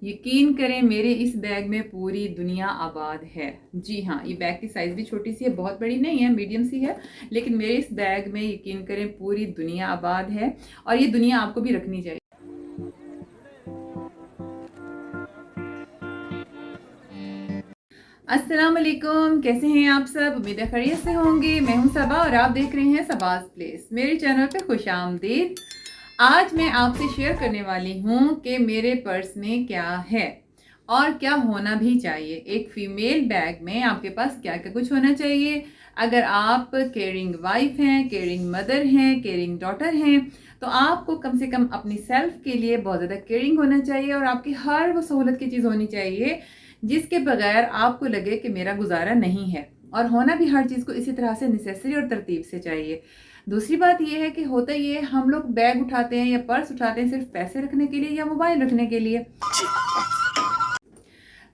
यकीन करें मेरे इस बैग में पूरी दुनिया आबाद है। जी हाँ, ये बैग की साइज़ भी छोटी सी है, बहुत बड़ी नहीं है, मीडियम सी है। लेकिन मेरे इस बैग में यकीन करें पूरी दुनिया आबाद है और ये दुनिया आपको भी रखनी चाहिए। अस्सलाम वालेकुम, कैसे हैं आप सब? उम्मीद है खैरियत से होंगे। मैं हूं सबा और आप देख रहे हैं सबाज प्लेस। मेरे चैनल पे खुश आमदीद। आज मैं आपसे शेयर करने वाली हूं कि मेरे पर्स में क्या है और क्या होना भी चाहिए। एक फ़ीमेल बैग में आपके पास क्या क्या कुछ होना चाहिए। अगर आप केयरिंग वाइफ हैं, केयरिंग मदर हैं, केयरिंग डॉटर हैं, तो आपको कम से कम अपनी सेल्फ के लिए बहुत ज़्यादा केयरिंग होना चाहिए और आपकी हर वो सहूलत की चीज़ होनी चाहिए जिसके बगैर आपको लगे कि मेरा गुजारा नहीं है। और होना भी हर चीज़ को इसी तरह से नेसेसरी और तरतीब से चाहिए। दूसरी बात यह है कि होता ये हम लोग बैग उठाते हैं या पर्स उठाते हैं सिर्फ पैसे रखने के लिए या मोबाइल रखने के लिए।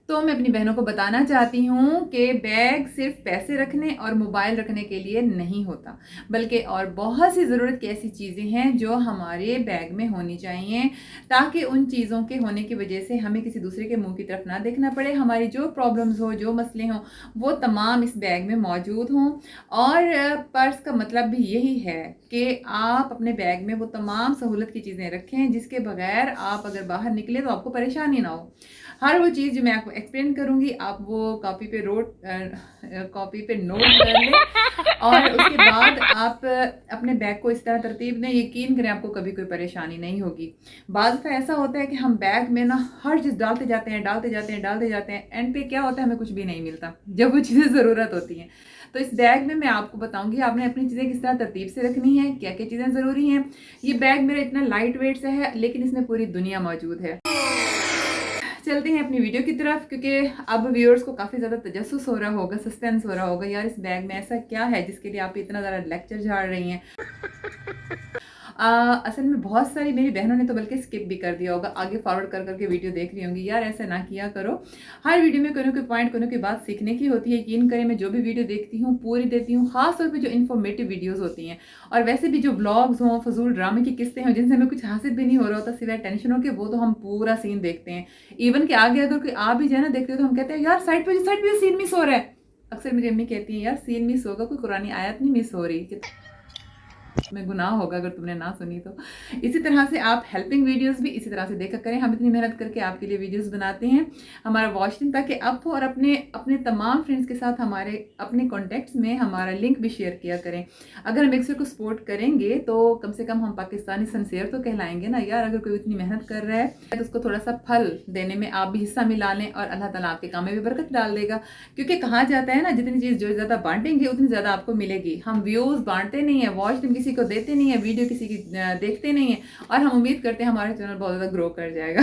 तो मैं अपनी बहनों को बताना चाहती हूँ कि बैग सिर्फ पैसे रखने और मोबाइल रखने के लिए नहीं होता, बल्कि और बहुत सी ज़रूरत की ऐसी चीज़ें हैं जो हमारे बैग में होनी चाहिए, ताकि उन चीज़ों के होने की वजह से हमें किसी दूसरे के मुंह की तरफ ना देखना पड़े। हमारी जो प्रॉब्लम्स हो, जो मसले हों, वो तमाम इस बैग में मौजूद हों। और पर्स का मतलब भी यही है कि आप अपने बैग में वो तमाम सहूलत की चीज़ें रखें जिसके बगैर आप अगर बाहर निकले तो आपको परेशानी ना हो। हर वो चीज़ जो मैं आपको एक्सप्लेन करूँगी आप वो कॉपी पे नोट कर लें और उसके बाद आप अपने बैग को इस तरह तरतीब दें। यकीन करें आपको कभी कोई परेशानी नहीं होगी। बाज़ दफ़ा ऐसा होता है कि हम बैग में ना हर चीज़ डालते जाते हैं, डालते जाते हैं, डालते जाते हैं, एंड पे क्या होता है हमें कुछ भी नहीं मिलता जब वो चीज़ें ज़रूरत होती हैं। तो इस बैग में मैं आपको बताऊंगी आपने अपनी चीज़ें किस तरह तरतीब से रखनी है, क्या क्या चीज़ें ज़रूरी हैं। ये बैग मेरा इतना लाइट वेट से है लेकिन इसमें पूरी दुनिया मौजूद है। चलते हैं अपनी वीडियो की तरफ, क्योंकि अब व्यूअर्स को काफ़ी ज़्यादा तजस्सुस हो रहा होगा, सस्पेंस हो रहा होगा, यार इस बैग में ऐसा क्या है जिसके लिए आप इतना ज़्यादा लेक्चर झाड़ रही हैं। असल में बहुत सारी मेरी बहनों ने तो बल्कि स्किप भी कर दिया होगा, आगे फॉरवर्ड कर करके वीडियो देख रही होंगी। यार ऐसा ना किया करो, हर वीडियो में कोई ना कोई पॉइंट, कोई ना कोई बात सीखने की होती है। यकीन करें मैं जो भी वीडियो देखती हूँ पूरी देती हूँ, खास तौर पे जो इन्फॉर्मेटिव वीडियोस होती हैं। और वैसे भी जो व्लॉग्स हों, फजूल ड्रामे की किस्तें हों जिनसे हमें कुछ हासिल भी नहीं हो रहा होता सिवाय टेंशनों के, वो तो हम पूरा सीन देखते हैं। इवन कि आगे अगर कोई आ भी जाए ना देखते हो तो हम कहते हैं यार साइड पे सीन मिस हो रहा है। अक्सर मेरी अम्मी कहती है यार सीन मिस होगा, कोई कुरानी आयत नहीं मिस हो रही, में गुनाह होगा अगर तुमने ना सुनी तो। इसी तरह से आप हेल्पिंग वीडियोस भी इसी तरह से देखा करें। हम इतनी मेहनत करके आपके लिए वीडियोस बनाते हैं, हमारा वॉच टाइम ताकि अप हो, और अपने अपने तमाम फ्रेंड्स के साथ हमारे अपने कॉन्टैक्ट्स में हमारा लिंक भी शेयर किया करें। अगर हम एक दूसरे को सपोर्ट करेंगे तो कम से कम हम पाकिस्तानी सिंसियर तो कहलाएंगे ना यार। अगर कोई इतनी मेहनत कर रहा है तो उसको थोड़ा सा फल देने में आप भी हिस्सा मिला लें और अल्लाह ताला आपके काम में भी बरकत डाल देगा। क्योंकि कहा जाता है ना जितनी चीज़ जो ज़्यादा बांटेंगे उतनी ज़्यादा आपको मिलेगी। हम व्यूज़ बांटते नहीं है, वॉच टाइम किसी को देते नहीं है, वीडियो किसी की देखते नहीं है और हम उम्मीद करते हैं हमारा चैनल बहुत ज़्यादा ग्रो कर जाएगा।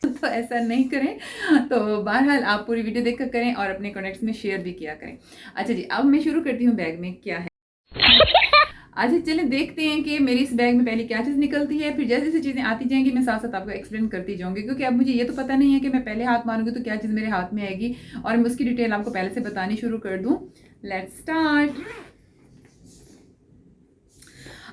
तो ऐसा नहीं करें। तो बहरहाल आप पूरी वीडियो देखकर करें और अपने कनेक्ट्स में शेयर भी किया करें। अच्छा जी, अब मैं शुरू करती हूँ बैग में क्या है। अच्छा चलें देखते हैं कि मेरी इस बैग में पहले क्या चीज़ निकलती है, फिर जैसे जैसे चीज़ें आती जाएंगी मैं साथ साथ आपको एक्सप्लेन करती जाऊंगी। क्योंकि अब मुझे ये तो पता नहीं है कि मैं पहले हाथ मारूंगी तो क्या चीज़ मेरे हाथ में आएगी, और मैं उसकी डिटेल आपको पहले से बतानी शुरू कर दूँ। Let's start.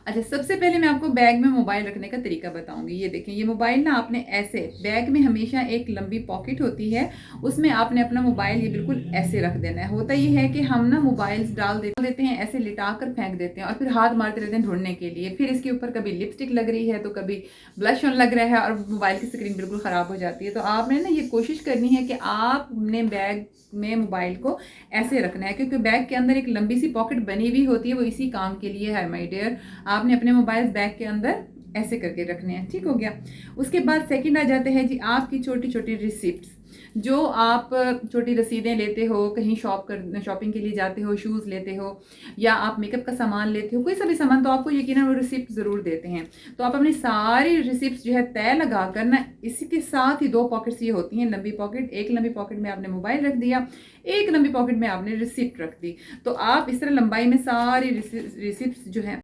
अच्छा सबसे पहले मैं आपको बैग में मोबाइल रखने का तरीका बताऊंगी। ये देखें, ये मोबाइल ना आपने ऐसे, बैग में हमेशा एक लंबी पॉकेट होती है, उसमें आपने अपना मोबाइल ये बिल्कुल ऐसे रख देना है। होता ये है कि हम ना मोबाइल्स डाल देते हैं ऐसे लिटा कर फेंक देते हैं और फिर हाथ मारते रहते हैं ढूंढने के लिए। फिर इसके ऊपर कभी लिपस्टिक लग रही है तो कभी ब्लश ऑन लग रहा है और मोबाइल की स्क्रीन बिल्कुल ख़राब हो जाती है। तो आपने ना ये कोशिश करनी है कि आपने बैग में मोबाइल को ऐसे रखना है, क्योंकि बैग के अंदर एक लंबी सी पॉकेट बनी हुई होती है, वो इसी काम के लिए है माय डियर। आपने अपने मोबाइल बैग के अंदर ऐसे करके रखने हैं, ठीक हो गया। उसके बाद सेकंड आ जाते हैं जी आपकी छोटी छोटी रिसिप्ट्स, जो आप छोटी रसीदें लेते हो, कहीं शॉपिंग के लिए जाते हो, शूज़ लेते हो या आप मेकअप का सामान लेते हो, कोई सा भी सामान, तो आपको यकीनन वो रिसिप्ट ज़रूर देते हैं। तो आप अपनी सारी रिसिप्ट जो है तय लगा कर ना, इसी के साथ ही दो पॉकेट्स ये होती हैं लंबी पॉकेट, एक लंबी पॉकेट में आपने मोबाइल रख दिया, एक लंबी पॉकेट में आपने रिसिप्ट रख दी। तो आप इस तरह लंबाई में सारी रिसिप्ट जो है,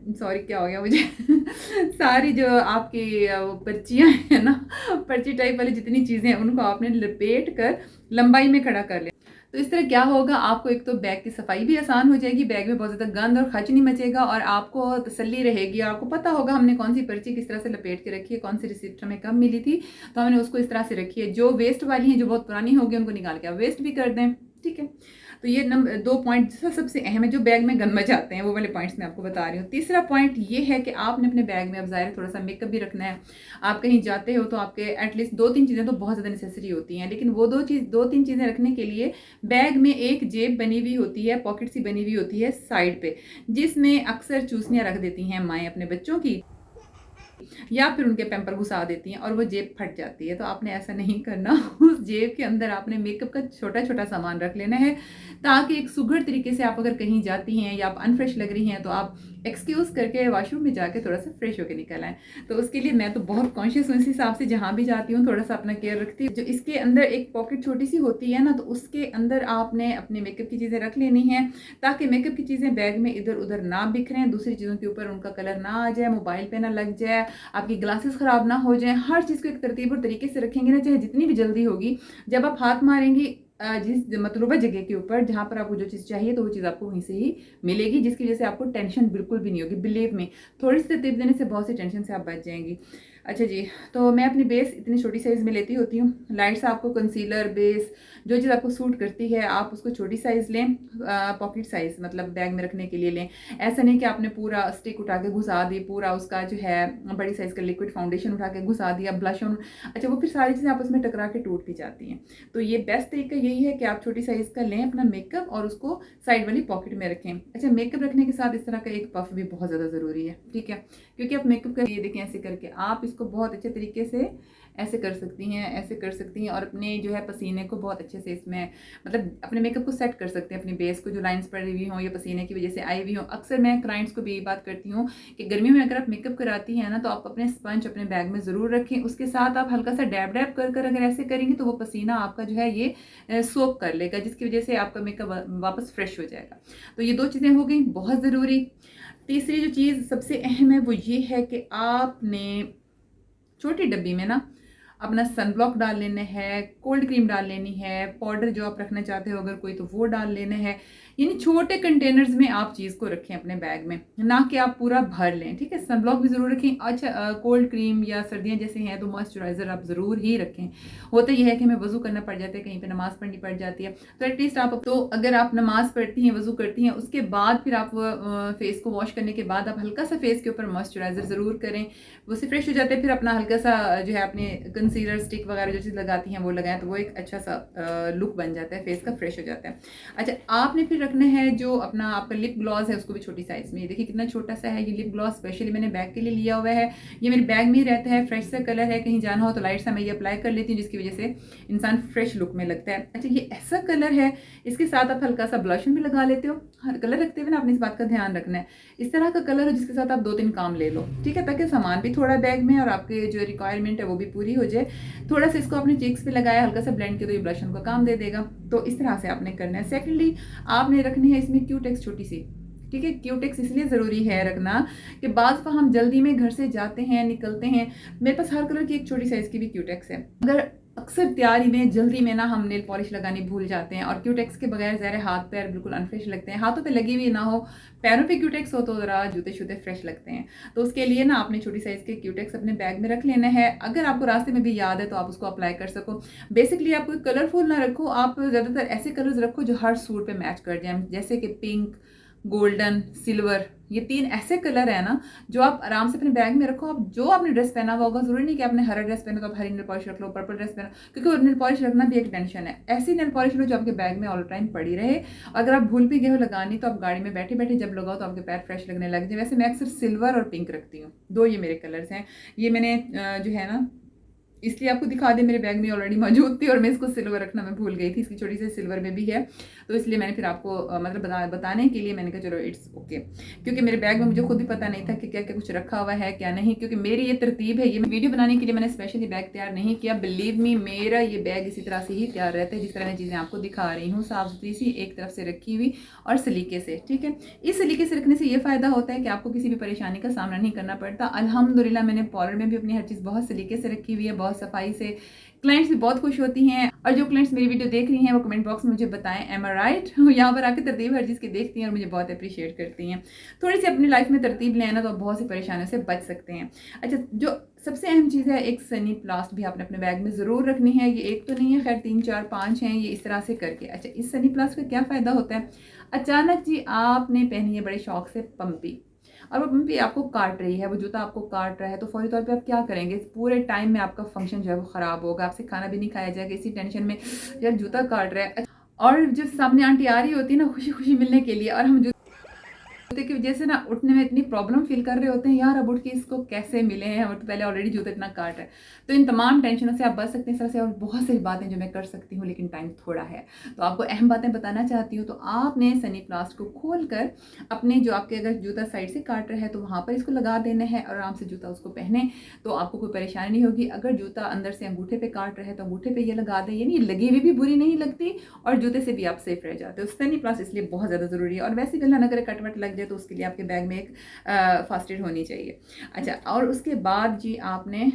सॉरी क्या हो गया मुझे सारी जो आपकी पर्चियाँ हैं ना, पर्ची टाइप वाली जितनी चीज़ें हैं उनको आपने लपेट कर लंबाई में खड़ा कर लिया। तो इस तरह क्या होगा, आपको एक तो बैग की सफाई भी आसान हो जाएगी, बैग में बहुत ज़्यादा गंद और खर्च नहीं मचेगा और आपको तसल्ली रहेगी, आपको पता होगा हमने कौन सी पर्ची किस तरह से लपेट के रखी है, कौन सी रिसिप्ट हमें कब मिली थी, तो हमने उसको इस तरह से रखी है। जो वेस्ट वाली हैं, जो बहुत पुरानी होगी, उनको निकाल के आप वेस्ट भी कर दें, ठीक है। तो ये नंबर 2 पॉइंट सबसे अहम है, जो बैग में गंद मचाते हैं, वो वाले पॉइंट्स मैं आपको बता रही हूँ। तीसरा पॉइंट ये है कि आपने अपने बैग में अब ज़ाहिर थोड़ा सा मेकअप भी रखना है। आप कहीं जाते हो तो आपके एटलीस्ट 2-3 चीज़ें तो बहुत ज़्यादा नेसेसरी होती हैं, लेकिन वो 2-3 चीज़ें रखने के लिए बैग में एक जेब बनी हुई होती है, पॉकेट सी बनी हुई होती है साइड पे, जिसमें अक्सर चूसनियाँ रख देती हैं माएँ अपने बच्चों की, या फिर उनके पैम्पर घुसा देती हैं और वो जेब फट जाती है। तो आपने ऐसा नहीं करना। उस जेब के अंदर आपने मेकअप का छोटा-छोटा सामान रख लेना है, ताकि एक सुघड़ तरीके से आप अगर कहीं जाती हैं या आप अनफ्रेश लग रही हैं, तो आप एक्सक्यूज़ करके वॉशरूम में जाके थोड़ा-सा फ्रेश होके निकल आएँ। तो उसके लिए मैं तो बहुत कॉन्शियस हूँ इस हिसाब से, जहाँ भी जाती हूँ थोड़ा-सा अपना केयर रखती हूँ। जो इसके अंदर एक पॉकेट छोटी-सी होती है ना, तो उसके अंदर आपने अपने मेकअप की चीज़ें रख लेनी हैं, ताकि मेकअप की चीज़ें बैग में इधर-उधर ना बिखरें, दूसरी चीज़ों के ऊपर उनका कलर ना आ जाए, मोबाइल पे ना लग जाए, आपकी ग्लासेस ख़राब ना हो जाएँ। हर चीज़ को एक तरतीब और तरीके से रखेंगे ना, चाहे जितनी भी जल्दी होगी, जब आप हाथ मारेंगी जिस मतलूबा जगह के ऊपर जहाँ पर आपको जो चीज़ चाहिए, तो वो चीज़ आपको वहीं से ही मिलेगी, जिसकी वजह से आपको टेंशन बिल्कुल भी नहीं होगी। बिलीव मी, थोड़ी सी तरतीब देने से बहुत सी टेंशन से आप बच जाएंगी। अच्छा जी, तो मैं अपनी बेस इतनी छोटी साइज़ में लेती होती हूँ। लाइट सा आपको कंसीलर, बेस जो चीज़ आपको सूट करती है, आप उसको छोटी साइज़ लें, पॉकेट साइज़ मतलब बैग में रखने के लिए लें। ऐसा नहीं कि आपने पूरा स्टिक उठा के घुसा दी, पूरा उसका जो है बड़ी साइज़ का लिक्विड फाउंडेशन उठा के घुसा दिया, ब्लश ऑन, अच्छा वो फिर सारी चीज़ें आपस में टकरा के टूट भी जाती हैं। तो ये बेस्ट तरीका यही है कि आप छोटी साइज़ का लें अपना मेकअप और उसको साइड वाली पॉकेट में रखें। अच्छा, मेकअप रखने के साथ इस तरह का एक पफ भी बहुत ज़्यादा ज़रूरी है, ठीक है? क्योंकि आप मेकअप का ये देखें ऐसे करके आप इसको बहुत अच्छे तरीके से ऐसे कर सकती हैं, ऐसे कर सकती हैं और अपने जो है पसीने को बहुत अच्छे से इसमें मतलब अपने मेकअप को सेट कर सकते हैं, अपनी बेस को जो लाइंस पड़ी हुई हों या पसीने की वजह से आई हुई हों। अक्सर मैं क्लाइंट्स को भी यही बात करती हूँ कि गर्मियों में अगर आप मेकअप कराती हैं ना, तो आप अपने स्पंज अपने बैग में ज़रूर रखें। उसके साथ आप हल्का सा डैब डैब कर कर अगर ऐसे करेंगे, तो वो पसीना आपका जो है ये सोक कर लेगा, जिसकी वजह से आपका मेकअप वापस फ्रेश हो जाएगा। तो ये 2 चीज़ें हो गई बहुत ज़रूरी। तीसरी जो चीज़ सबसे अहम है वो ये है कि आपने छोटी डब्बी में ना अपना सनब्लॉक डाल लेना है, कोल्ड क्रीम डाल लेनी है, पाउडर जो आप रखना चाहते हो अगर कोई, तो वो डाल लेना है। यानी छोटे कंटेनर्स में आप चीज़ को रखें अपने बैग में, ना कि आप पूरा भर लें, ठीक है? सनब्लॉक भी ज़रूर रखें। अच्छा, कोल्ड क्रीम या सर्दियाँ जैसे हैं तो मॉइस्चराइज़र आप ज़रूर ही रखें। होता ये है कि हमें वज़ू करना पड़ जाता है, कहीं पे नमाज़ पढ़नी पड़ जाती है, तो एटलीस्ट आप तो अगर आप नमाज़ पढ़ती हैं, वज़ू करती हैं, उसके बाद फिर आप फेस को वॉश करने के बाद आप हल्का सा फेस के ऊपर मॉइस्चराइज़र ज़रूर करें, वो से फ्रेश हो जाते हैं। फिर अपना हल्का सा जो है अपने कंसीलर स्टिक वगैरह जो चीज़ लगाती हैं वो लगाएं, तो वो एक अच्छा सा लुक बन जाता है, फेस का फ्रेश हो जाता है। अच्छा, आपने फिर रखना है जो अपना आपका लिप ग्लॉस है, उसको भी छोटी साइज़ में। ये देखिए कितना छोटा सा है ये लिप ग्लॉस, स्पेशली मैंने बैग के लिए लिया हुआ है। ये मेरे बैग में ही रहता है, फ्रेश सा कलर है, कहीं जाना हो तो लाइट सा मैं ये अप्लाई कर लेती हूँ, जिसकी वजह से इंसान फ्रेश लुक में लगता है। अच्छा, ये ऐसा कलर है, इसके साथ आप हल्का सा ब्लश भी लगा लेते हो। हर कलर रखते हुए ना आपने इस बात का ध्यान रखना है, इस तरह का कलर हो जिसके साथ आप 2-3 काम ले लो, ठीक है? ताकि सामान भी थोड़ा बैग में और आपके जो रिक्वायरमेंट है वो भी पूरी हो जाए। थोड़ा सा इसको अपने चीक्स पे लगाया, हल्का सा ब्लेंड किया, तो ये ब्लश का काम दे देगा। तो इस तरह से आपने करना है। सेकेंडली, आपने रखनी है इसमें क्यूटेक्स छोटी सी, ठीक है? क्यूटेक्स इसलिए ज़रूरी है रखना कि बाज़ दफ़ा हम जल्दी में घर से जाते हैं, निकलते हैं, मेरे पास हर कलर की एक छोटी साइज़ की भी क्यूटेक्स है। अगर अक्सर तैयारी में जल्दी में ना हम नेल पॉलिश लगानी भूल जाते हैं और क्यूटेक्स के बगैर ज़रा हाथ पैर बिल्कुल अनफ्रेश लगते हैं। हाथों पे लगी हुई ना हो, पैरों पे क्यूटेक्स हो, तो ज़रा जूते शूते फ्रेश लगते हैं। तो उसके लिए ना आपने छोटी साइज़ के क्यूटेक्स अपने बैग में रख लेना है। अगर आपको रास्ते में भी याद है तो आप उसको अप्लाई कर सको। बेसिकली आप कोई कलरफुल ना रखो, आप ज़्यादातर ऐसे कलर्स रखो जो हर सूट पे मैच कर जाएँ, जैसे कि पिंक, गोल्डन, सिल्वर, ये 3 ऐसे कलर है ना जो आप आराम से अपने बैग में रखो। आप जो आपने ड्रेस पहना हुआ होगा, ज़रूरी नहीं कि आपने हरा ड्रेस पहना तो आप हरी नेल पॉलिश रख लो, पर्पल ड्रेस पहना, क्योंकि नेल पॉलिश रखना भी एक टेंशन है। ऐसी नेल पॉलिश लो जो आपके बैग में ऑल टाइम पड़ी रहे। अगर आप भूल भी गए हो लगानी, तो आप गाड़ी में बैठे बैठे जब लगाओ तो आपके पैर फ्रेश लगने लग जाए। वैसे मैं अक्सर सिल्वर और पिंक रखती हूँ, 2 ये मेरे कलर्स हैं। ये मैंने जो है ना इसलिए आपको दिखा दें, मेरे बैग में ऑलरेडी मौजूद थी और मैं इसको सिल्वर रखना मैं भूल गई थी। इसकी छोटी सी सिल्वर में भी है, तो इसलिए मैंने फिर आपको मतलब बताने के लिए मैंने कहा चलो इट्स ओके, क्योंकि मेरे बैग में मुझे खुद भी पता नहीं था कि क्या क्या कुछ रखा हुआ है क्या नहीं, क्योंकि मेरी ये तरतीब है। ये वीडियो बनाने के लिए मैंने स्पेशली बैग तैयार नहीं किया। बिलीव मी, मेरा ये बैग इसी तरह से ही तैयार रहता है जिस तरह मैं चीज़ें आपको दिखा रही हूँ, साफ सुथरी सी एक तरफ से रखी हुई और सलीके से, ठीक है? इस सलीके से रखने से ये फ़ायदा होता है कि आपको किसी भी परेशानी का सामना नहीं करना पड़ता। अल्हम्दुलिल्लाह मैंने पार्लर में भी अपनी हर चीज़ बहुत सलीके से रखी हुई है, बहुत सफाई से। क्लाइंट्स भी बहुत खुश होती हैं, और जो क्लाइंट्स मेरी वीडियो देख रही हैं वो कमेंट बॉक्स में मुझे बताएं एम आई राइट। यहाँ पर आके तरतीब हर चीज़ की देखती हैं और मुझे बहुत अप्रिशिएट करती हैं। थोड़ी सी अपनी लाइफ में तरतीब ले आना तो आप बहुत सी परेशानियों से बच सकते हैं। अच्छा, जो सबसे अहम चीज़ है, एक सनी प्लास्ट भी आपने अपने बैग में ज़रूर रखनी है। ये एक तो नहीं है, खैर 3 4 5 हैं, ये इस तरह से करके। अच्छा, इस सनी प्लास्ट का क्या फ़ायदा होता है? अचानक जी आपने पहनी है बड़े शौक से पम्पी, और वो पम्पी आपको काट रही है, वो जूता आपको काट रहा है, तो फौरी तौर पे आप क्या करेंगे? पूरे टाइम में आपका फंक्शन जो है वो ख़राब होगा, आपसे खाना भी नहीं खाया जाएगा इसी टेंशन में, यार जूता काट रहा है। और जो सामने आंटी आ रही होती है ना खुशी खुशी मिलने के लिए, और हम जूते की वजह से ना उठने में इतनी प्रॉब्लम फील कर रहे होते हैं, यार अब उठ के इसको कैसे मिले हैं, और तो पहले ऑलरेडी जूता इतना काट रहा है। तो इन तमाम टेंशनों से आप बच सकते हैं इस तरह से। और बहुत सारी बातें जो मैं कर सकती हूँ, लेकिन टाइम थोड़ा है, तो आपको अहम बातें बताना चाहती हूँ। तो आपने सनी प्लास्ट को खोल कर अपने जो आपके अगर जूता साइड से काट रहा है तो वहाँ पर इसको लगा देना है, और आराम से जूता उसको पहने तो आपको कोई परेशानी नहीं होगी। अगर जूता अंदर से अंगूठे पे काट रहा है तो अंगूठे पे ये लगा दें, यानी लगी हुई भी बुरी नहीं लगती, और जूते से भी आप सेफ रह जाते हो। सनी प्लास्ट इसलिए बहुत ज़्यादा ज़रूरी है। और वैसे भी अल्लाह ना करे कट वट लग जाए तो उसके लिए आपके बैग में एक फर्स्ट एड होनी चाहिए। अच्छा, और उसके बाद जी आपने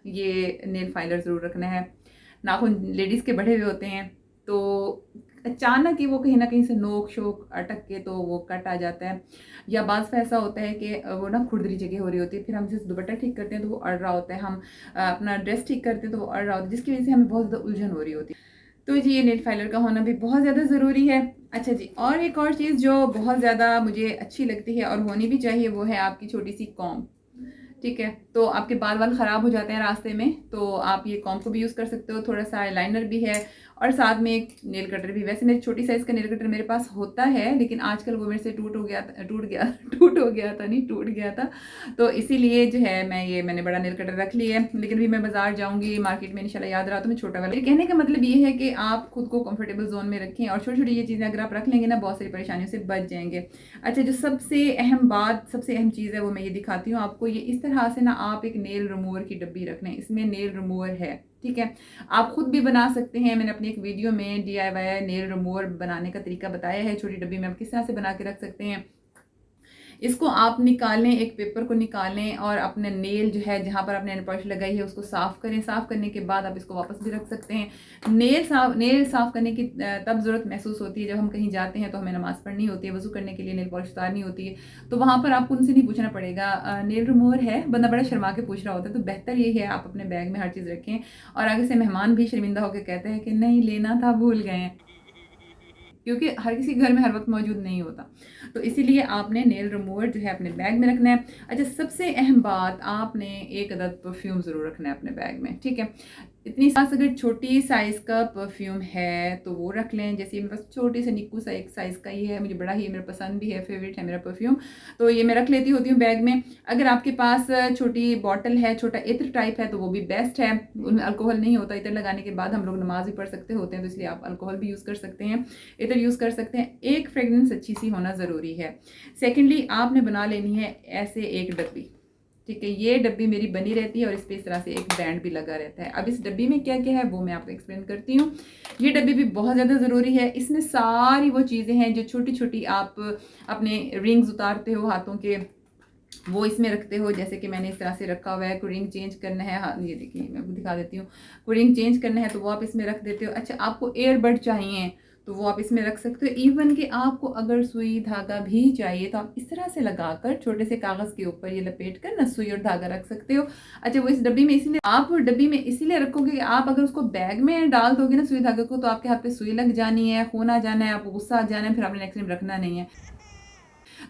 ये नेल फाइलर ज़रूर रखना है। नाखून लेडीज़ के बढ़े हुए होते हैं, तो अचानक ही वो कहीं ना कहीं से नोक शोक अटक के तो वो कट आ जाता है, या बाज़ ऐसा होता है कि वो ना खुरदरी जगह हो रही होती है, फिर हम जैसे दुपट्टा ठीक करते हैं तो वो अड़ रहा होता है, हम अपना ड्रेस ठीक करते हैं तो वो अड़ रहा होता है, जिसकी वजह से हमें बहुत ज़्यादा उलझन हो रही होती है। तो जी ये नेल फाइलर का होना भी बहुत ज़्यादा ज़रूरी है। अच्छा जी, और एक और चीज़ जो बहुत ज़्यादा मुझे अच्छी लगती है और होनी भी चाहिए, वो है आपकी छोटी सी कॉम्ब। ठीक है, तो आपके बाल ख़राब हो जाते हैं रास्ते में, तो आप ये कॉम्ब को भी यूज़ कर सकते हो। थोड़ा सा आईलाइनर भी है, और साथ में एक नेल कटर भी। वैसे मेरे छोटी साइज़ का नेल कटर मेरे पास होता है, लेकिन आजकल वो मेरे से टूट हो गया था, तो इसीलिए जो है मैंने बड़ा नेल कटर रख लिया है। लेकिन अभी मैं बाजार जाऊँगी, मार्केट में इंशाल्लाह याद रहा तो मैं छोटा वाला। कहने का मतलब ये है कि आप खुद को कंफर्टेबल जोन में रखें, और छोटी छोटी ये चीज़ें अगर आप रख लेंगे ना, बहुत सारी परेशानियों से बच जाएंगे। अच्छा, जो सबसे अहम चीज़ है वो मैं ये दिखाती हूँ आपको। ये इस तरह से ना आप एक नेल रिमूवर की डब्बी रख लें, इसमें नेल रिमूवर है। ठीक है, आप खुद भी बना सकते हैं। मैंने अपनी एक वीडियो में DIY नेल रिमूवर बनाने का तरीका बताया है। छोटी डब्बी में आप किस तरह से बना के रख सकते हैं। इसको आप निकालें, एक पेपर को निकालें, और अपने नेल जो है जहाँ पर आपने नेल पॉलिश लगाई है उसको साफ़ करें। साफ़ करने के बाद आप इसको वापस भी रख सकते हैं। नेल साफ़ करने की तब ज़रूरत महसूस होती है जब हम कहीं जाते हैं तो हमें नमाज़ पढ़नी होती है, वज़ू करने के लिए नेल पॉलिश उतारनी होती है, तो वहाँ पर आपको उनसे नहीं पूछना पड़ेगा। नेल रिमूवर है, बंदा बड़ा शर्मा के पूछ रहा होता है, तो बेहतर ये है आप अपने बैग में हर चीज़ रखें, और आगे से मेहमान भी शर्मिंदा होकर कहते हैं कि नहीं लेना था, भूल गए हैं, क्योंकि हर किसी घर में हर वक्त मौजूद नहीं होता। तो इसीलिए आपने नेल रिमूवर जो है अपने बैग में रखना है। अच्छा, सबसे अहम बात, आपने एक अदद परफ्यूम ज़रूर रखना है अपने बैग में। ठीक है, इतनी साइज, अगर छोटी साइज़ का परफ्यूम है तो वो रख लें। जैसे मेरे पास छोटी से निक्कू सा एक साइज़ का ही है, मुझे बड़ा ही मेरा पसंद भी है, फेवरेट है मेरा परफ्यूम, तो ये मैं रख लेती होती हूँ बैग में। अगर आपके पास छोटी बॉटल है, छोटा इत्र टाइप है, तो वो भी बेस्ट है, उनमें अल्कोहल नहीं होता। इत्र लगाने के बाद हम लोग नमाज भी पढ़ सकते होते हैं, तो इसलिए आप अल्कोहल भी यूज़ कर सकते हैं, इत्र यूज़ कर सकते हैं। एक फ्रेगरेंस अच्छी सी होना ज़रूरी है। सेकेंडली आपने बना लेनी है ऐसे एक डब्बी। ठीक है, ये डब्बी मेरी बनी रहती है, और इस पर इस तरह से एक बैंड भी लगा रहता है। अब इस डब्बी में क्या क्या है वो मैं आपको एक्सप्लेन करती हूँ। ये डब्बी भी बहुत ज़्यादा ज़रूरी है। इसमें सारी वो चीज़ें हैं जो छोटी छोटी आप अपने रिंग्स उतारते हो हाथों के, वो इसमें रखते हो। जैसे कि मैंने इस तरह से रखा हुआ है। कोई रिंग चेंज करना है, हाँ ये देखिए मैं आपको दिखा देती हूँ। कोई रिंग चेंज करना है तो वो आप इसमें रख देते हो। अच्छा, आपको एयरबड चाहिए तो वो आप इसमें रख सकते हो। इवन कि आपको अगर सुई धागा भी चाहिए तो आप इस तरह से लगाकर छोटे से कागज़ के ऊपर ये लपेट कर ना सुई और धागा रख सकते हो। अच्छा, वो इस डब्बी में इसीलिए आप डब्बी में इसीलिए रखोगे कि आप अगर उसको बैग में डाल दोगे ना सुई धागे को, तो आपके हाथ पे सुई लग जानी है, खून आ जाना है, आपको गुस्सा आ जाना है, फिर आपने नेक्स्ट टाइम रखना नहीं है।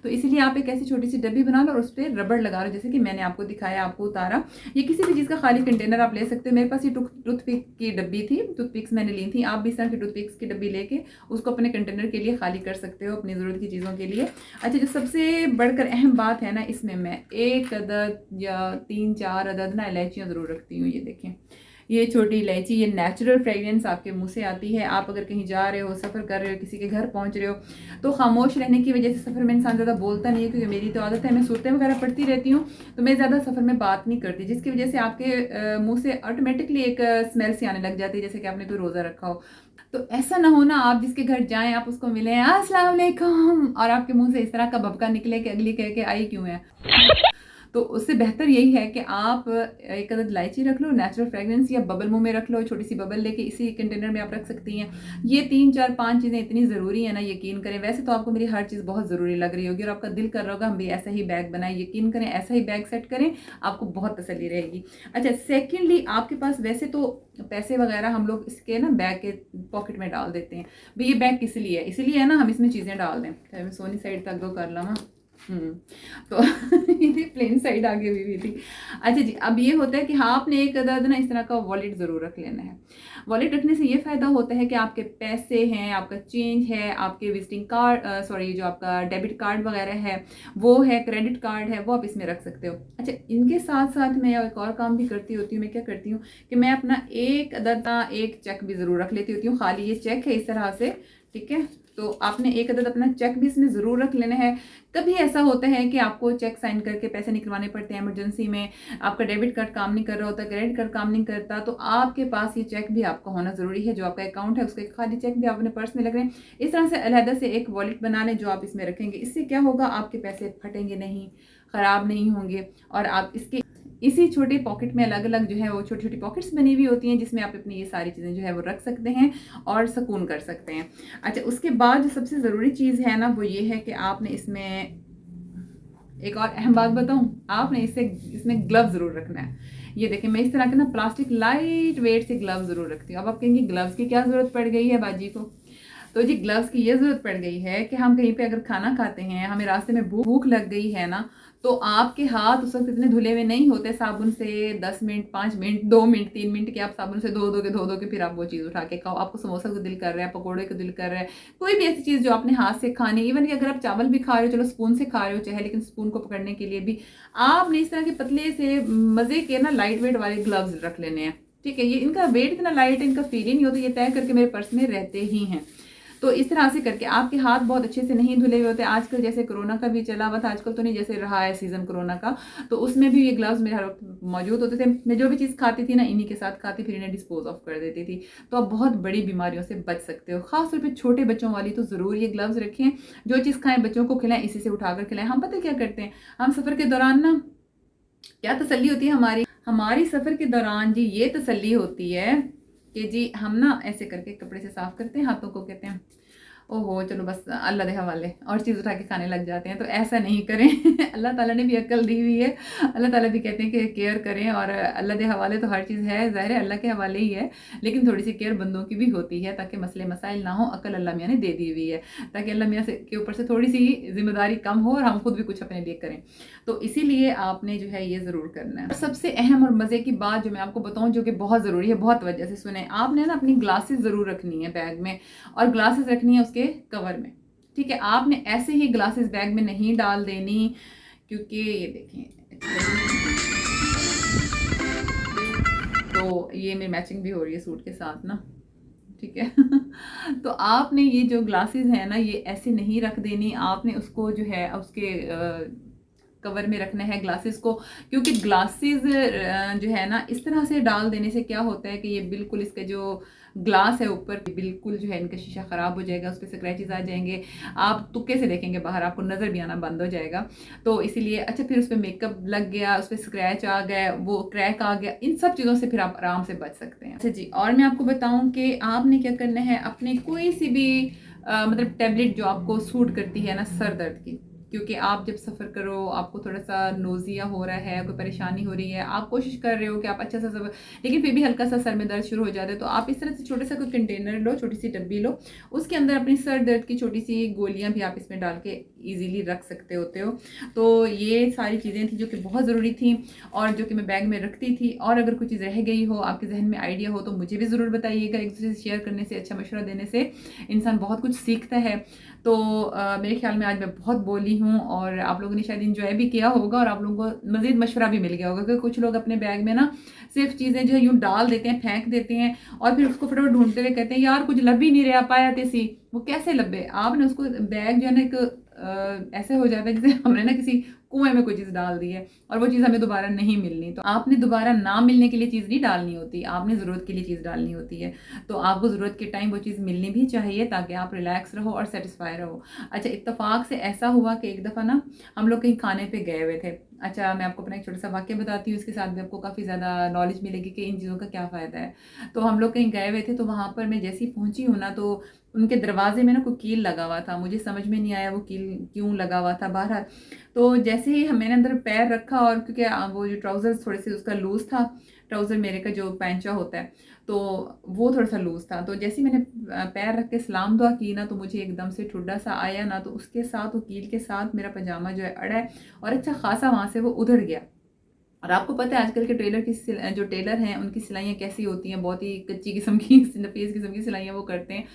तो इसीलिए आप एक ऐसी छोटी सी डब्बी बना लो और उस पर रबड़ लगा लो, जैसे कि मैंने आपको दिखाया, आपको उतारा। ये किसी भी चीज़ का खाली कंटेनर आप ले सकते हो। मेरे पास ये टूथपिक की डब्बी थी, टूथपिक्स मैंने ली थी। आप भी इस तरह की टूथपिक्स की डब्बी लेके उसको अपने कंटेनर के लिए खाली कर सकते हो, अपनी ज़रूरत की चीज़ों के लिए। अच्छा, जो सबसे बढ़कर अहम बात है ना, इसमें मैं एक अदद या 3 4 अदद ना इलायचियाँ ज़रूर रखती हूँ। ये देखें, ये छोटी इलायची, ये नेचुरल फ्रेगरेंस आपके मुंह से आती है। आप अगर कहीं जा रहे हो, सफ़र कर रहे हो, किसी के घर पहुंच रहे हो, तो खामोश रहने की वजह से सफ़र में इंसान ज़्यादा बोलता नहीं है, क्योंकि मेरी तो आदत है, मैं सूरतें वगैरह पढ़ती रहती हूँ, तो मैं ज़्यादा सफ़र में बात नहीं करती, जिसकी वजह से आपके मुँह से ऑटोमेटिकली एक स्मेल सी आने लग जाती है, जैसे कि आपने कोई रोज़ा रखा हो। तो ऐसा ना हो ना, आप जिसके घर जाएं, आप उसको मिलें, अस्सलाम वालेकुम, और आपके मुंह से इस तरह का भभका निकले कि अगली कह के आई क्यों है। तो उससे बेहतर यही है कि आप एक अदद इलायची रख लो, नेचुरल फ्रेगरेंस, या बबल मुंह में रख लो, छोटी सी बबल लेके इसी कंटेनर में आप रख सकती हैं। ये 3 4 5 चीज़ें इतनी ज़रूरी है ना, यकीन करें। वैसे तो आपको मेरी हर चीज़ बहुत ज़रूरी लग रही होगी और आपका दिल कर रहा होगा हम भी ऐसा ही बैग बनाएं, यकीन करें ऐसा ही बैग सेट करें, आपको बहुत तसल्ली रहेगी। अच्छा, सेकेंडली आपके पास वैसे तो पैसे वगैरह हम लोग इसके ना बैग के पॉकेट में डाल देते हैं। भाई ये बैग किस लिए है? इसलिए है ना हम इसमें चीज़ें डाल दें। मैं सोनी साइड तक दो कर लवा। तो ये प्लेन साइड आगे हुई थी। अच्छा जी, अब ये होता है कि हाँ आपने एक अदद ना इस तरह का वॉलेट ज़रूर रख लेना है। वॉलेट रखने से ये फ़ायदा होता है कि आपके पैसे हैं, आपका चेंज है, आपके विजिटिंग कार्ड सॉरी जो आपका डेबिट कार्ड वगैरह है वो है, क्रेडिट कार्ड है, वो आप इसमें रख सकते हो। अच्छा, इनके साथ साथ मैं एक और काम भी करती होती हूँ। मैं क्या करती हूँ कि मैं अपना एक अदद का एक चेक भी ज़रूर रख लेती होती हूँ। खाली ये चेक है इस तरह से, ठीक है, तो आपने एक अदद अपना चेक भी इसमें ज़रूर रख लेना है। कभी ऐसा होता है कि आपको चेक साइन करके पैसे निकलवाने पड़ते हैं इमरजेंसी में, आपका डेबिट कार्ड काम नहीं कर रहा होता, क्रेडिट कार्ड काम नहीं करता, तो आपके पास ये चेक भी आपका होना ज़रूरी है। जो आपका अकाउंट है उसके खाली चेक भी आप अपने पर्स में लग रहे हैं, इस तरह से अलहदा से एक वॉलेट बना लें जो आप इसमें रखेंगे। इससे क्या होगा, आपके पैसे फटेंगे नहीं, ख़राब नहीं होंगे, और आप इसके इसी छोटे पॉकेट में अलग अलग जो है वो छोटी छोटी पॉकेट्स बनी हुई होती हैं जिसमें आप अपनी ये सारी चीज़ें जो है वो रख सकते हैं और सुकून कर सकते हैं। अच्छा, उसके बाद जो सबसे ज़रूरी चीज़ है ना वो ये है कि आपने इसमें एक और अहम बात बताऊं, आपने इसमें ग्लव्स ज़रूर रखना है। ये देखें, मैं इस तरह के ना प्लास्टिक लाइट वेट से ग्लव्स ज़रूर रखती हूँ। अब आप कहेंगे ग्लव्स की क्या ज़रूरत पड़ गई है बाजी को? तो जी ग्लव्स की ये ज़रूरत पड़ गई है कि हम कहीं पे अगर खाना खाते हैं, हमें रास्ते में भूख लग गई है ना, तो आपके हाथ उस वक्त इतने धुले हुए नहीं होते साबुन से 10 मिनट 5 मिनट 2 मिनट 3 मिनट के आप साबुन से धो के फिर आप वो चीज़ उठा के खाओ। आपको समोसा का दिल कर रहा है, पकौड़े का दिल कर रहा है, कोई भी ऐसी चीज़ जो आपने हाथ से खानी, इवन कि अगर आप चावल भी खा रहे हो, चलो स्पून से खा रहे हो चाहे, लेकिन स्पून को पकड़ने के लिए भी आपने इस तरह के पतले से मज़े के ना लाइट वेट वाले ग्लव्स रख लेने हैं। ठीक है, ये इनका वेट इतना लाइट है, इनका फील ही नहीं होता, ये तय करके मेरे पर्स में रहते ही हैं। तो इस तरह से करके आपके हाथ बहुत अच्छे से नहीं धुले हुए होते। आजकल जैसे कोरोना का भी चला हुआ था, आजकल तो नहीं, जैसे रहा है सीज़न कोरोना का, तो उसमें भी ये ग्लव्स मेरे हर वक्त मौजूद होते थे। मैं जो भी चीज़ खाती थी ना इन्हीं के साथ खाती, फिर इन्हें डिस्पोज ऑफ कर देती थी। तो आप बहुत बड़ी बीमारियों से बच सकते हो। खासतौर पर छोटे बच्चों वाली तो ज़रूर ये ग्लव्स रखें। जो चीज़ खाएं बच्चों को खिलाएं, इसी से उठाकर खिलाएं। हम पता क्या करते हैं, हम सफ़र के दौरान ना क्या तसल्ली होती है हमारी सफ़र के दौरान जी, ये तसल्ली होती है कि जी हम ना ऐसे करके कपड़े से साफ़ करते हैं हाथों को, कहते हैं ओहो चलो बस अल्लाह दे हवाले, और चीज़ उठा के खाने लग जाते हैं। तो ऐसा नहीं करें। अल्लाह ताला ने भी अक्ल दी हुई है। अल्लाह ताला भी कहते हैं कि केयर करें, और अल्लाह दे हवाले तो हर चीज़ है, ज़ाहिर है अल्लाह के हवाले ही है, लेकिन थोड़ी सी केयर बंदों की भी होती है ताकि मसले मसाइल ना हो। अक्ल अल्लाह मियाँ ने दे दी हुई है ताकि अल्लाह मियाँ के ऊपर से थोड़ी सी जिम्मेदारी कम हो और हम खुद भी कुछ अपने लिए करें। तो इसीलिए आपने जो है ये ज़रूर करना है। सबसे अहम और मज़े की बात जो मैं आपको बताऊँ, जो कि बहुत ज़रूरी है, बहुत वजह से सुने, आपने ना अपनी ग्लासेस ज़रूर रखनी है बैग में, और ग्लासेस रखनी है उसके कवर में। ठीक है, आपने ऐसे ही ग्लासेस बैग में नहीं डाल देनी, क्योंकि ये देखें तो ये मेरी मैचिंग भी हो रही है सूट के साथ ना, ठीक है। तो आपने ये जो ग्लासेस हैं ना ये ऐसे नहीं रख देनी, आपने उसको जो है उसके कवर में रखना है ग्लासेस को, क्योंकि ग्लासेस जो है ना इस तरह से डाल देने से क्या होता है कि ये बिल्कुल इसके जो ग्लास है ऊपर बिल्कुल जो है इनका शीशा ख़राब हो जाएगा, उस पर स्क्रैचेस आ जाएंगे, आप तुक्के से देखेंगे बाहर, आपको नज़र भी आना बंद हो जाएगा। तो इसीलिए अच्छा, फिर उस पर मेकअप लग गया, उस पर स्क्रैच आ गया, वो क्रैक आ गया, इन सब चीज़ों से फिर आप आराम से बच सकते हैं। अच्छा जी, और मैं आपको बताऊँ कि आपने क्या करना है, अपने कोई सी भी मतलब टैबलेट जो आपको सूट करती है ना सर दर्द की, क्योंकि आप जब सफ़र करो आपको थोड़ा सा नोज़िया हो रहा है, कोई परेशानी हो रही है, आप कोशिश कर रहे हो कि आप अच्छा सा सफ़र, लेकिन फिर भी हल्का सा सर में दर्द शुरू हो जाता है, तो आप इस तरह से छोटे सा कोई कंटेनर लो, छोटी सी डब्बी लो, उसके अंदर अपनी सर दर्द की छोटी सी गोलियां भी आप इसमें डाल के ईजीली रख सकते होते हो। तो ये सारी चीज़ें थी जो कि बहुत ज़रूरी थी और जो कि मैं बैग में रखती थी। और अगर कोई चीज़ रह गई हो, आपके जहन में आइडिया हो, तो मुझे भी ज़रूर बताइएगा। एक दूसरे से शेयर करने से, अच्छा मशवरा देने से इंसान बहुत कुछ सीखता है। तो मेरे ख्याल में आज मैं बहुत बोली हूँ और आप लोगों ने शायद इंजॉय भी किया होगा और आप लोगों को मज़ीद मशवरा भी मिल गया होगा, क्योंकि कुछ लोग अपने बैग में ना सिर्फ चीज़ें जो है यूँ डाल देते हैं, फेंक देते हैं और फिर उसको फटाफट ढूंढते हुए कहते हैं यार कुछ लभ ही नहीं रहा पाया तेसी, वो कैसे लभे। आपने उसको बैग जो है ना एक ऐसे हो जाता है जैसे हमने ना किसी कुएं में कोई चीज़ डाल दी है और वो चीज़ हमें दोबारा नहीं मिलनी। तो आपने दोबारा ना मिलने के लिए चीज़ नहीं डालनी होती, आपने ज़रूरत के लिए चीज़ डालनी होती है। तो आपको ज़रूरत के टाइम वो चीज़ मिलनी भी चाहिए ताकि आप रिलैक्स रहो और सेटिस्फाई रहो। अच्छा, इत्तेफाक से ऐसा हुआ कि एक दफ़ा ना हम लोग कहीं खाने पे गए हुए थे। अच्छा, मैं आपको अपना एक छोटा सा वाक़या बताती हूँ, इसके साथ भी आपको काफ़ी ज़्यादा नॉलेज मिलेगी कि इन चीज़ों का क्या फ़ायदा है। तो हम लोग कहीं गए हुए थे, तो वहाँ पर मैं जैसे ही पहुँची हूँ ना, तो उनके दरवाज़े में ना कोई कील लगा हुआ था। मुझे समझ में नहीं आया वो कील क्यों लगा हुआ था। बहरहाल तो जैसे ही मैंने अंदर पैर रखा, और क्योंकि वो जो ट्राउज़र्स थोड़े से उसका लूज़ था, ट्राउज़र मेरे का जो पैंचा होता है, तो वो थोड़ा-सा लूज़ था। तो जैसे ही मैंने पैर रख के सलाम दुआ की ना, तो मुझे एकदम से ठुड्डा सा आया ना, तो उसके साथ वो कील के साथ मेरा पजामा जो है अड़ा है और अच्छा ख़ासा वहाँ से वो उधड़ गया। और आपको पता है आजकल के जो टेलर हैं उनकी सिलाइयाँ कैसी होती हैं, बहुत ही कच्ची किस्म की नफीस किस्म की सिलाइयाँ वो करते हैं।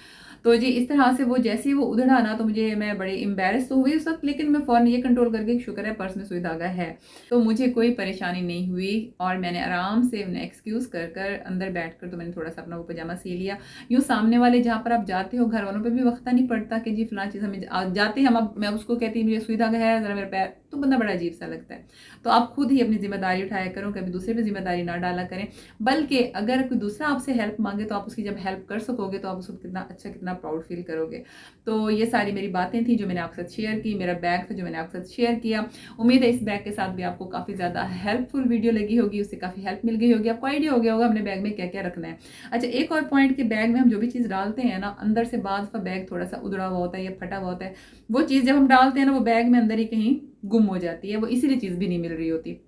तो जी इस तरह से वो जैसे ही वो उधड़ा ना, तो मैं बड़ी एम्बैरेस तो हुई उस वक़्त, लेकिन मैं फ़ौरन ये कंट्रोल कर गई, शुक्र है पर्स में सुई धागा है। तो मुझे कोई परेशानी नहीं हुई और मैंने आराम से उन्हें एक्सक्यूज़ कर कर अंदर बैठकर तो मैंने थोड़ा-सा अपना वो पजामा सी लिया। यूँ सामने वाले जहाँ पर आप जाते हो, घर वालों पे भी वक़्ता नहीं पड़ता कि जी फलाँ चीज़ हमें जाते ही मैं उसको कहती हूँ मुझे सुई धागा है, ज़रा मेरा पैर, तो बंदा बड़ा अजीब-सा लगता है। तो आप खुद ही अपनी ज़िम्मेदारी उठाया करो, कभी दूसरे पे ज़िम्मेदारी ना डाला करें। बल्कि अगर कोई दूसरा आपसे हेल्प माँगे तो आप उसकी जब हेल्प कर सकोगे, तो आप उसको कितना अच्छा, कितना प्राउड फ़ील करोगे। तो ये सारी मेरी बातें थी जो मैंने आपके साथ शेयर की, मेरा बैग था जो मैंने आपके साथ शेयर किया। उम्मीद है इस बैग के साथ भी आपको काफ़ी ज़्यादा हेल्पफुल वीडियो लगी होगी, उससे काफ़ी हेल्प मिल गई होगी, आपको आइडिया हो गया होगा अपने बैग में क्या-क्या रखना है। अच्छा, एक और पॉइंट कि बैग में हम जो भी चीज़ डालते हैं ना, अंदर से बाद दफ़ा बैग थोड़ा-सा उधड़ा हुआ होता है या फटा हुआ होता है। वो चीज़ जब हम डालते हैं ना, वो बैग में अंदर ही कहीं गुम हो जाती है, वो इसीलिए चीज़ भी नहीं मिल रही होती।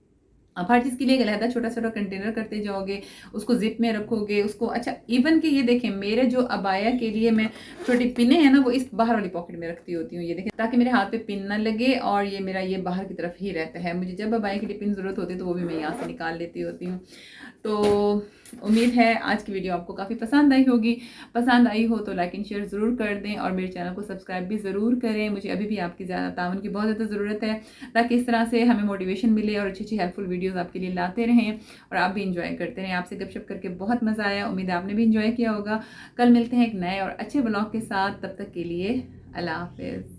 आप हर चीज़ के लिए एक अलहदा छोटा-छोटा कंटेनर करते जाओगे, उसको ज़िप में रखोगे, उसको अच्छा इवन कि ये देखें, मेरे जो अबाया के लिए मैं छोटी पिनें हैं ना, वो इस बाहर वाली पॉकेट में रखती होती हूँ, ये देखें, ताकि मेरे हाथ पे पिन ना लगे और ये मेरा ये बाहर की तरफ ही रहता है। मुझे जब अबाया के लिए पिन ज़रूरत होती है तो वो भी मैं यहाँ से निकाल लेती होती हूँ। तो उम्मीद है आज की वीडियो आपको काफ़ी पसंद आई होगी। पसंद आई हो तो लाइक एंड शेयर ज़रूर कर दें और मेरे चैनल को सब्सक्राइब भी ज़रूर करें। मुझे अभी भी आपकी ज़्यादा ताउन की बहुत ज़्यादा ज़रूरत है, ताकि इस तरह से हमें मोटिवेशन मिले और अच्छी-अच्छी हेल्पफुल वीडियोज़ आपके लिए लाते रहें और आप भी इंजॉय करते रहें। आपसे गपशप करके बहुत मज़ा आया, उम्मीद है आपने भी इंजॉय किया होगा। कल मिलते हैं एक नए और अच्छे ब्लॉग के साथ, तब तक के लिए अल्लाह हाफ़िज़।